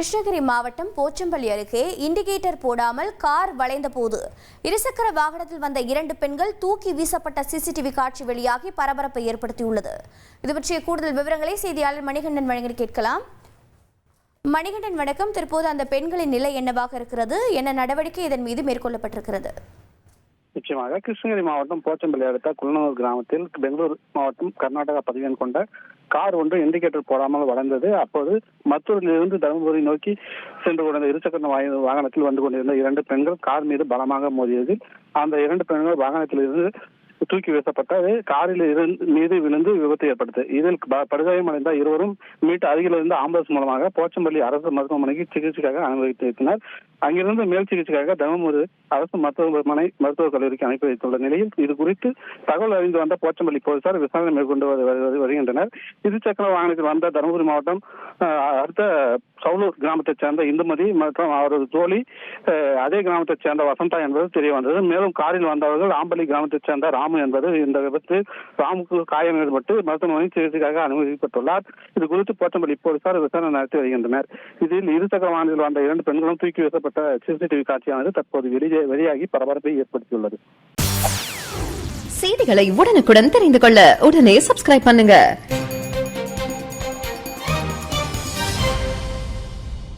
கிருஷ்ணகிரி மாவட்டம் போச்சம்பள்ளி அருகே இண்டிகேட்டர் போடாமல் கார் வளைந்த போது இருசக்கர வாகனத்தில் வந்த 2 பெண்கள் தூக்கி வீசப்பட்ட சிசிடிவி காட்சி வெளியாகி பரபரப்பை ஏற்படுத்தியுள்ளது. இது பற்றிய கூடுதல் விவரங்களை செய்தியாளர் மணிகண்டன் வழங்கி கேட்கலாம். மணிகண்டன் வணக்கம். தற்போது அந்த பெண்களின் நிலை என்னவாக இருக்கிறது? என்ன நடவடிக்கை இதன் மீது மேற்கொள்ளப்பட்டிருக்கிறது? நிச்சயமாக கிருஷ்ணகிரி மாவட்டம் போச்சம்பள்ளி அடுத்த குள்ளனூர் கிராமத்தில் பெங்களூர் மாவட்டம் கர்நாடகா பதிவெண் கொண்ட கார் ஒன்று இண்டிகேட்டர் போடாமல் வளைந்தது. அப்போது மத்தூரிலிருந்து தருமபுரி நோக்கி சென்று கொண்டிருந்த இருசக்கர வாகனத்தில் வந்து கொண்டிருந்த 2 பெண்கள் கார் மீது பலமாக மோதியதில் அந்த 2 பெண்கள் வாகனத்திலிருந்து தூக்கி வீசப்பட்டது காரில் மீது விழுந்து விபத்து ஏற்பட்டது. இதில் படுகாயமடைந்த இருவரும் மீட்டு அருகில் இருந்த ஆம்புலன்ஸ் மூலமாக போச்சம்பள்ளி அரசு மருத்துவமனைக்கு சிகிச்சைக்காக அனுமதித்திருந்தனர். அங்கிருந்து மேல் சிகிச்சைக்காக தருமபுரி அரசு மருத்துவமனை மருத்துவக் கல்லூரிக்கு அனுப்பி வைத்துள்ள நிலையில் இது குறித்து தகவல் அறிந்து வந்த போச்சம்பள்ளி போலீசார் விசாரணை மேற்கொண்டு வருகின்றனர். இருசக்கர வாகனத்தில் வந்த தருமபுரி மாவட்டம் அடுத்த சவுலூர் கிராமத்தைச் சேர்ந்த இந்துமதி மற்றும் அவரது தோழி அதே கிராமத்தைச் சேர்ந்த வசந்தா என்பது தெரிய வந்தது. மேலும் காரில் வந்தவர்கள் ஆம்பள்ளி கிராமத்தைச் சேர்ந்த ராமு என்பது இந்த விபத்தில் ராமுக்கு காயம் ஏற்பட்டு மருத்துவமனை சிகிச்சைக்காக அனுமதிக்கப்பட்டுள்ளார். இது குறித்து போச்சம்பள்ளி போலீசார் விசாரணை நடத்தி வருகின்றனர். இதில் இருசக்கர வாகனத்தில் வந்த 2 பெண்களும் தூக்கி வீசப்பட்ட சிசிடிவி காட்சியானது தற்போது வெளியாகி பரபரப்பை ஏற்படுத்தியுள்ளது. செய்திகளை உடனுக்குடன் தெரிந்து கொள்ள உடனே சப்ஸ்கிரைப் பண்ணுங்க.